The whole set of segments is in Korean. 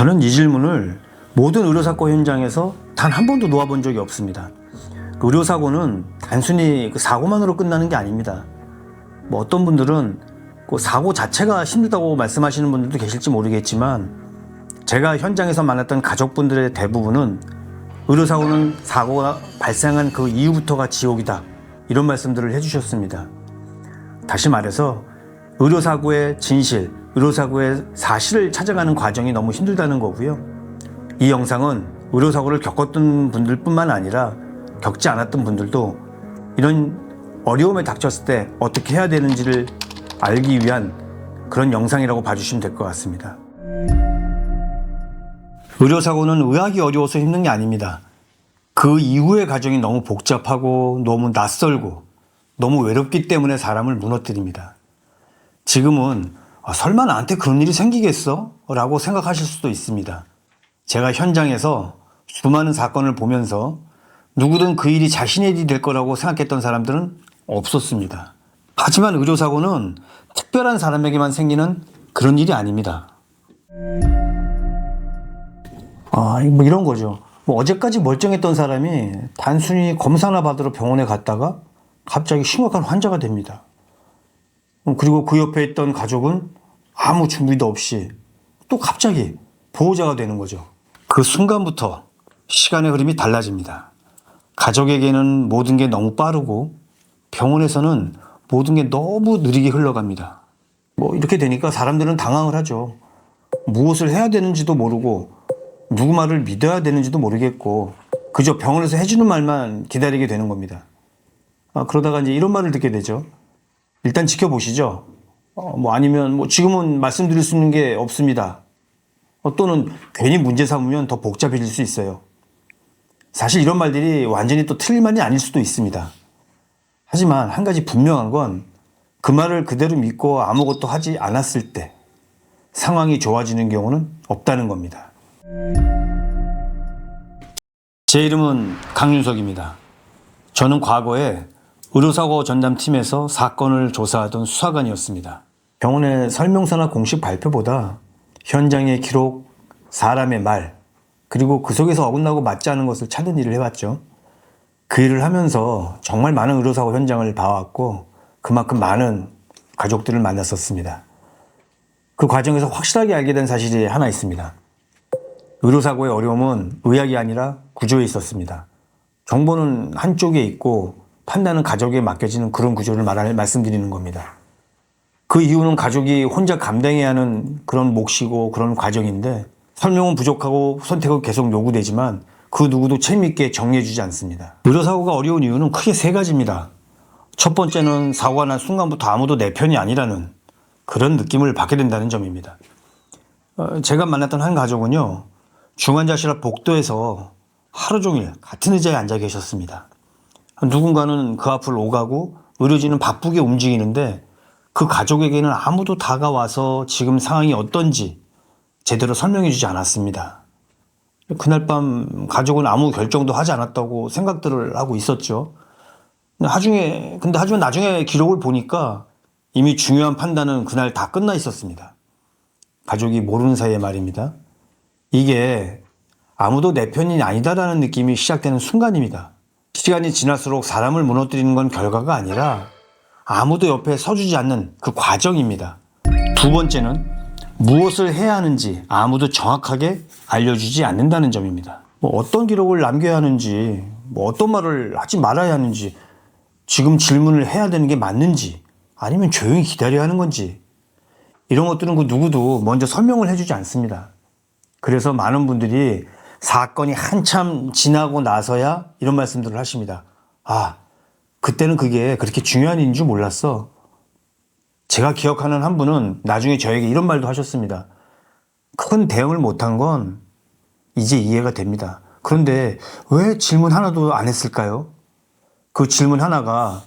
저는 이 질문을 모든 의료사고 현장에서 단 한 번도 놓아본 적이 없습니다. 의료사고는 단순히 그 사고만으로 끝나는 게 아닙니다. 뭐 어떤 분들은 그 사고 자체가 힘들다고 말씀하시는 분들도 계실지 모르겠지만, 제가 현장에서 만났던 가족분들의 대부분은 의료사고는 사고가 발생한 그 이후부터가 지옥이다, 이런 말씀들을 해주셨습니다. 다시 말해서 의료사고의 진실, 의료사고의 사실을 찾아가는 과정이 너무 힘들다는 거고요. 이 영상은 의료사고를 겪었던 분들뿐만 아니라 겪지 않았던 분들도 이런 어려움에 닥쳤을 때 어떻게 해야 되는지를 알기 위한 그런 영상이라고 봐주시면 될 것 같습니다. 의료사고는 의학이 어려워서 힘든 게 아닙니다. 그 이후의 과정이 너무 복잡하고 너무 낯설고 너무 외롭기 때문에 사람을 무너뜨립니다. 지금은 설마 나한테 그런 일이 생기겠어? 라고 생각하실 수도 있습니다. 제가 현장에서 수많은 사건을 보면서 누구든 그 일이 자신의 일이 될 거라고 생각했던 사람들은 없었습니다. 하지만 의료사고는 특별한 사람에게만 생기는 그런 일이 아닙니다. 뭐 이런 거죠. 뭐 어제까지 멀쩡했던 사람이 단순히 검사나 받으러 병원에 갔다가 갑자기 심각한 환자가 됩니다. 그리고 그 옆에 있던 가족은 아무 준비도 없이 또 갑자기 보호자가 되는 거죠. 그 순간부터 시간의 흐름이 달라집니다. 가족에게는 모든 게 너무 빠르고 병원에서는 모든 게 너무 느리게 흘러갑니다. 뭐 이렇게 되니까 사람들은 당황을 하죠. 무엇을 해야 되는지도 모르고 누구 말을 믿어야 되는지도 모르겠고 그저 병원에서 해주는 말만 기다리게 되는 겁니다. 그러다가 이제 이런 말을 듣게 되죠. 일단 지켜보시죠. 아니면 지금은 말씀드릴 수 있는 게 없습니다. 또는 괜히 문제 삼으면 더 복잡해질 수 있어요. 사실 이런 말들이 완전히 또 틀린 말이 아닐 수도 있습니다. 하지만 한 가지 분명한 건 그 말을 그대로 믿고 아무것도 하지 않았을 때 상황이 좋아지는 경우는 없다는 겁니다. 제 이름은 강윤석입니다. 저는 과거에 의료사고 전담팀에서 사건을 조사하던 수사관이었습니다. 병원의 설명서나 공식 발표보다 현장의 기록, 사람의 말, 그리고 그 속에서 어긋나고 맞지 않은 것을 찾는 일을 해왔죠. 그 일을 하면서 정말 많은 의료사고 현장을 봐왔고 그만큼 많은 가족들을 만났었습니다. 그 과정에서 확실하게 알게 된 사실이 하나 있습니다. 의료사고의 어려움은 의학이 아니라 구조에 있었습니다. 정보는 한쪽에 있고 판단은 가족에 맡겨지는 그런 구조를 말씀드리는 겁니다. 그 이유는 가족이 혼자 감당해야 하는 그런 몫이고 그런 과정인데 설명은 부족하고 선택은 계속 요구되지만 그 누구도 책임있게 정리해주지 않습니다. 의료사고가 어려운 이유는 크게 세 가지입니다. 첫 번째는 사고가 난 순간부터 아무도 내 편이 아니라는 그런 느낌을 받게 된다는 점입니다. 제가 만났던 한 가족은요, 중환자실 앞 복도에서 하루 종일 같은 의자에 앉아 계셨습니다. 누군가는 그 앞을 오가고 의료진은 바쁘게 움직이는데 그 가족에게는 아무도 다가와서 지금 상황이 어떤지 제대로 설명해 주지 않았습니다. 그날 밤 가족은 아무 결정도 하지 않았다고 생각들을 하고 있었죠. 근데 나중에 기록을 보니까 이미 중요한 판단은 그날 다 끝나 있었습니다. 가족이 모르는 사이에 말입니다. 이게 아무도 내 편이 아니다라는 느낌이 시작되는 순간입니다. 시간이 지날수록 사람을 무너뜨리는 건 결과가 아니라 아무도 옆에 서주지 않는 그 과정입니다. 두 번째는 무엇을 해야 하는지 아무도 정확하게 알려주지 않는다는 점입니다. 어떤 기록을 남겨야 하는지, 어떤 말을 하지 말아야 하는지, 지금 질문을 해야 되는 게 맞는지, 아니면 조용히 기다려야 하는 건지, 이런 것들은 그 누구도 먼저 설명을 해주지 않습니다. 그래서 많은 분들이 사건이 한참 지나고 나서야 이런 말씀들을 하십니다. 그때는 그게 그렇게 중요한 일인 줄 몰랐어. 제가 기억하는 한 분은 나중에 저에게 이런 말도 하셨습니다. 큰 대응을 못한 건 이제 이해가 됩니다. 그런데 왜 질문 하나도 안 했을까요? 그 질문 하나가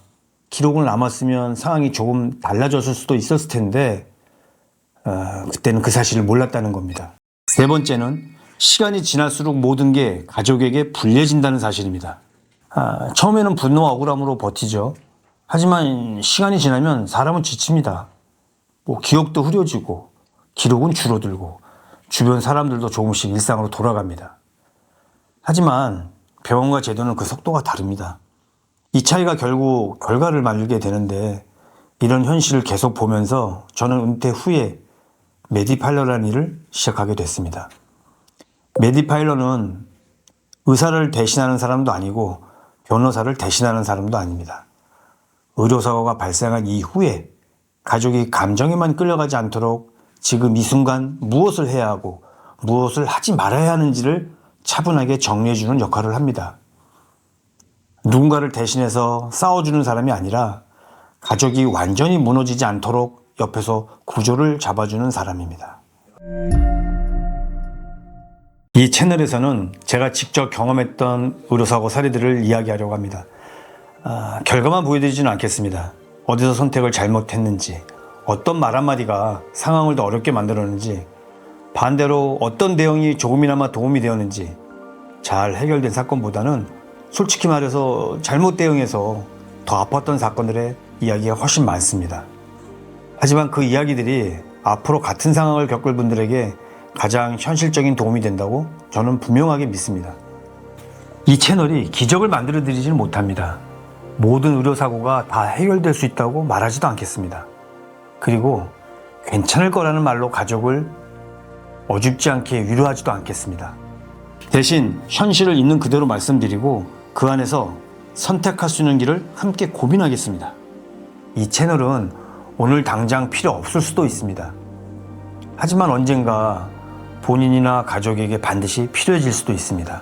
기록을 남았으면 상황이 조금 달라졌을 수도 있었을 텐데 그때는 그 사실을 몰랐다는 겁니다. 세 번째는 시간이 지날수록 모든 게 가족에게 불리해진다는 사실입니다. 처음에는 분노와 억울함으로 버티죠. 하지만 시간이 지나면 사람은 지칩니다. 기억도 흐려지고 기록은 줄어들고 주변 사람들도 조금씩 일상으로 돌아갑니다. 하지만 병원과 제도는 그 속도가 다릅니다. 이 차이가 결국 결과를 만들게 되는데 이런 현실을 계속 보면서 저는 은퇴 후에 메디파일러라는 일을 시작하게 됐습니다. 메디파일러는 의사를 대신하는 사람도 아니고 변호사를 대신하는 사람도 아닙니다. 의료사고가 발생한 이후에 가족이 감정에만 끌려가지 않도록 지금 이 순간 무엇을 해야 하고 무엇을 하지 말아야 하는지를 차분하게 정리해주는 역할을 합니다. 누군가를 대신해서 싸워주는 사람이 아니라 가족이 완전히 무너지지 않도록 옆에서 구조를 잡아주는 사람입니다. 이 채널에서는 제가 직접 경험했던 의료사고 사례들을 이야기하려고 합니다. 결과만 보여드리지는 않겠습니다. 어디서 선택을 잘못했는지, 어떤 말 한마디가 상황을 더 어렵게 만들었는지, 반대로 어떤 대응이 조금이나마 도움이 되었는지, 잘 해결된 사건보다는 솔직히 말해서 잘못 대응해서 더 아팠던 사건들의 이야기가 훨씬 많습니다. 하지만 그 이야기들이 앞으로 같은 상황을 겪을 분들에게 가장 현실적인 도움이 된다고 저는 분명하게 믿습니다. 이 채널이 기적을 만들어 드리지는 못합니다. 모든 의료사고가 다 해결될 수 있다고 말하지도 않겠습니다. 그리고 괜찮을 거라는 말로 가족을 어줍지 않게 위로하지도 않겠습니다. 대신 현실을 있는 그대로 말씀드리고 그 안에서 선택할 수 있는 길을 함께 고민하겠습니다. 이 채널은 오늘 당장 필요 없을 수도 있습니다. 하지만 언젠가 본인이나 가족에게 반드시 필요해질 수도 있습니다.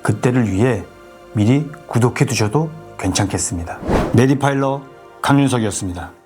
그때를 위해 미리 구독해 두셔도 괜찮겠습니다. 메디파일러 강윤석이었습니다.